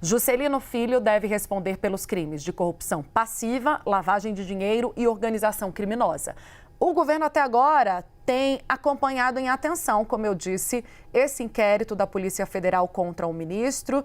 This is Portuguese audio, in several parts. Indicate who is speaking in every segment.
Speaker 1: Juscelino Filho deve responder pelos crimes de corrupção passiva, lavagem de dinheiro e organização criminosa. O governo até agora tem acompanhado em atenção, como eu disse, esse inquérito da Polícia Federal contra o ministro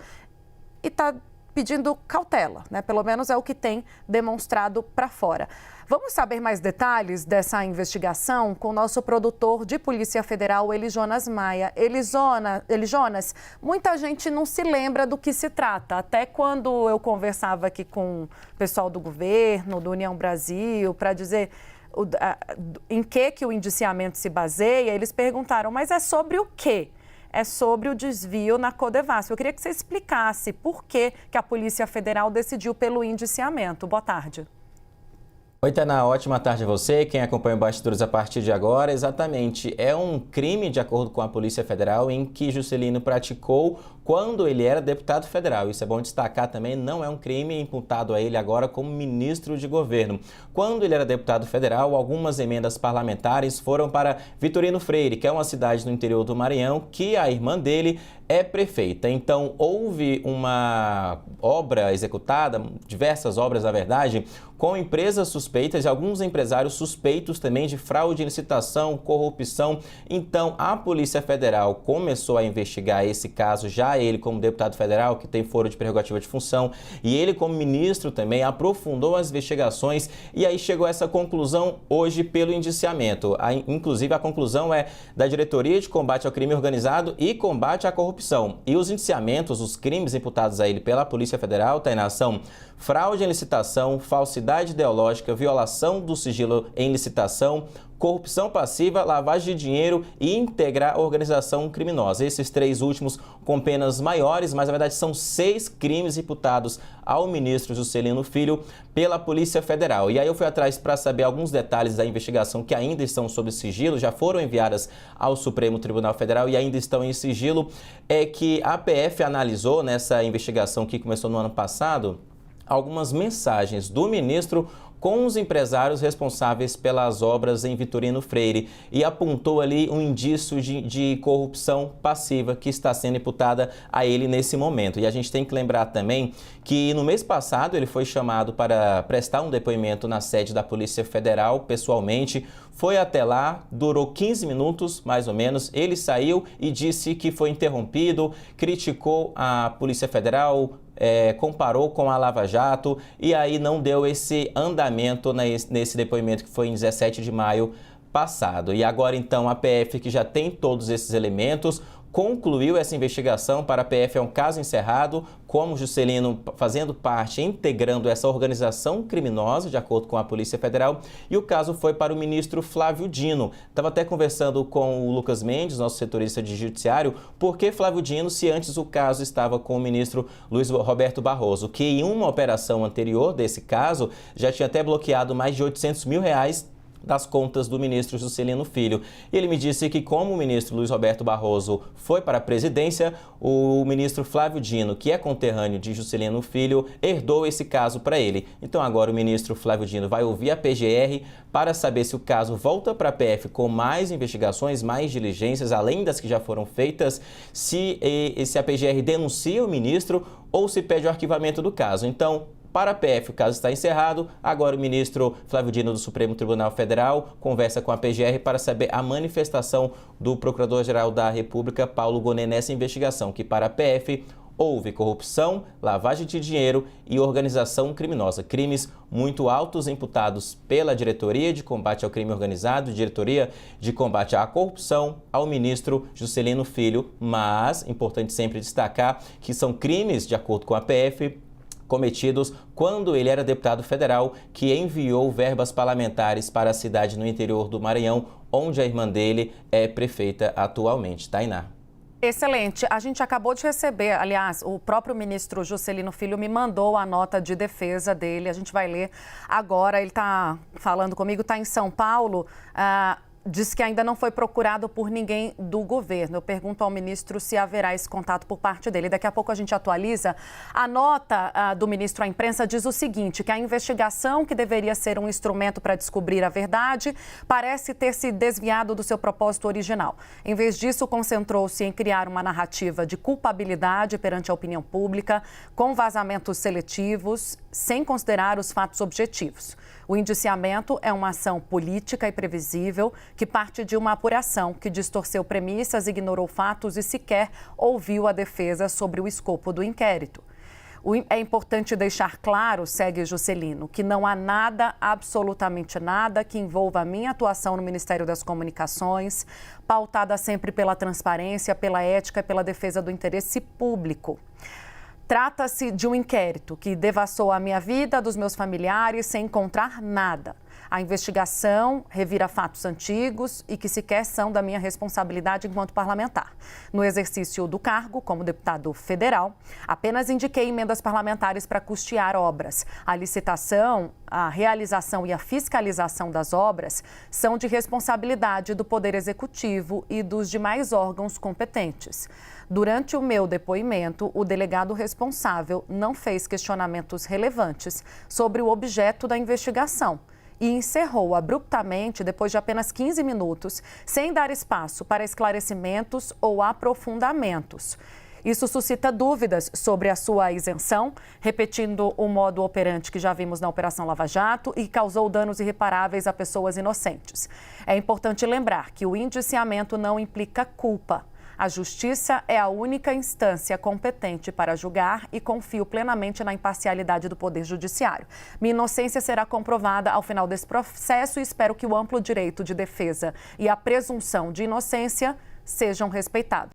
Speaker 1: e está pedindo cautela, né? Pelo menos é o que tem demonstrado para fora. Vamos saber mais detalhes dessa investigação com o nosso produtor de Polícia Federal, Elijonas Maia. Elijonas, muita gente não se lembra do que se trata. Até quando eu conversava aqui com o pessoal do governo, do União Brasil, para dizer em que o indiciamento se baseia, eles perguntaram, mas é sobre o quê? É sobre o desvio na Codevasf. Eu queria que você explicasse por que a Polícia Federal decidiu pelo indiciamento. Boa tarde.
Speaker 2: Oi, Tainá, ótima tarde a você. Quem acompanha o Bastidores a partir de agora, exatamente, é um crime, de acordo com a Polícia Federal, em que Juscelino praticou quando ele era deputado federal. Isso é bom destacar também, não é um crime imputado a ele agora como ministro de governo. Quando ele era deputado federal, algumas emendas parlamentares foram para Vitorino Freire, que é uma cidade no interior do Maranhão, que a irmã dele é prefeita. Então, houve uma obra executada, diversas obras, na verdade, com empresas suspeitas e alguns empresários suspeitos também de fraude em licitação, corrupção. Então, a Polícia Federal começou a investigar esse caso, já ele como deputado federal, que tem foro de prerrogativa de função, e ele como ministro também aprofundou as investigações e aí chegou a essa conclusão hoje pelo indiciamento. Inclusive, a conclusão é da Diretoria de Combate ao Crime Organizado e Combate à Corrupção. E os indiciamentos, os crimes imputados a ele pela Polícia Federal, Tainá, são fraude em licitação, falsidade ideológica, violação do sigilo em licitação, corrupção passiva, lavagem de dinheiro e integrar organização criminosa. Esses três últimos com penas maiores, mas na verdade são 6 crimes imputados ao ministro Juscelino Filho pela Polícia Federal. E aí eu fui atrás para saber alguns detalhes da investigação que ainda estão sob sigilo, já foram enviadas ao Supremo Tribunal Federal e ainda estão em sigilo. É que a PF analisou nessa investigação que começou no ano passado algumas mensagens do ministro com os empresários responsáveis pelas obras em Vitorino Freire e apontou ali um indício de corrupção passiva que está sendo imputada a ele nesse momento. E a gente tem que lembrar também que no mês passado ele foi chamado para prestar um depoimento na sede da Polícia Federal pessoalmente, foi até lá, durou 15 minutos mais ou menos, ele saiu e disse que foi interrompido, criticou a Polícia Federal, comparou com a Lava Jato e aí não deu esse andamento nesse depoimento que foi em 17 de maio passado. E agora então a PF, que já tem todos esses elementos, concluiu essa investigação. Para a PF é um caso encerrado, como Juscelino fazendo parte, integrando essa organização criminosa, de acordo com a Polícia Federal, e o caso foi para o ministro Flávio Dino. Estava até conversando com o Lucas Mendes, nosso setorista de judiciário, por que Flávio Dino, se antes o caso estava com o ministro Luiz Roberto Barroso, que em uma operação anterior desse caso já tinha até bloqueado mais de R$800 mil das contas do ministro Juscelino Filho. Ele me disse que como o ministro Luiz Roberto Barroso foi para a presidência, o ministro Flávio Dino, que é conterrâneo de Juscelino Filho, herdou esse caso para ele. Então agora o ministro Flávio Dino vai ouvir a PGR para saber se o caso volta para a PF com mais investigações, mais diligências, além das que já foram feitas, se a PGR denuncia o ministro ou se pede o arquivamento do caso. Então, para a PF, o caso está encerrado. Agora o ministro Flávio Dino do Supremo Tribunal Federal conversa com a PGR para saber a manifestação do Procurador-Geral da República, Paulo Gonet, nessa investigação, que para a PF houve corrupção, lavagem de dinheiro e organização criminosa. Crimes muito altos imputados pela Diretoria de Combate ao Crime Organizado, Diretoria de Combate à Corrupção, ao ministro Juscelino Filho. Mas, importante sempre destacar que são crimes, de acordo com a PF, cometidos quando ele era deputado federal, que enviou verbas parlamentares para a cidade no interior do Maranhão, onde a irmã dele é prefeita atualmente. Tainá.
Speaker 1: Excelente. A gente acabou de receber, aliás, o próprio ministro Juscelino Filho me mandou a nota de defesa dele. A gente vai ler agora. Ele está falando comigo, está em São Paulo. diz que ainda não foi procurado por ninguém do governo. Eu pergunto ao ministro se haverá esse contato por parte dele. Daqui a pouco a gente atualiza. A nota do ministro à imprensa diz o seguinte, que a investigação, que deveria ser um instrumento para descobrir a verdade, parece ter se desviado do seu propósito original. Em vez disso, concentrou-se em criar uma narrativa de culpabilidade perante a opinião pública, com vazamentos seletivos, sem considerar os fatos objetivos. O indiciamento é uma ação política e previsível que parte de uma apuração que distorceu premissas, ignorou fatos e sequer ouviu a defesa sobre o escopo do inquérito. É importante deixar claro, segue Juscelino, que não há nada, absolutamente nada, que envolva a minha atuação no Ministério das Comunicações, pautada sempre pela transparência, pela ética e pela defesa do interesse público. Trata-se de um inquérito que devassou a minha vida, dos meus familiares, sem encontrar nada. A investigação revira fatos antigos e que sequer são da minha responsabilidade enquanto parlamentar. No exercício do cargo, como deputado federal, apenas indiquei emendas parlamentares para custear obras. A licitação, a realização e a fiscalização das obras são de responsabilidade do Poder Executivo e dos demais órgãos competentes. Durante o meu depoimento, o delegado responsável não fez questionamentos relevantes sobre o objeto da investigação e encerrou abruptamente depois de apenas 15 minutos, sem dar espaço para esclarecimentos ou aprofundamentos. Isso suscita dúvidas sobre a sua isenção, repetindo o modo operante que já vimos na Operação Lava Jato e causou danos irreparáveis a pessoas inocentes. É importante lembrar que o indiciamento não implica culpa. A Justiça é a única instância competente para julgar e confio plenamente na imparcialidade do Poder Judiciário. Minha inocência será comprovada ao final desse processo e espero que o amplo direito de defesa e a presunção de inocência sejam respeitados.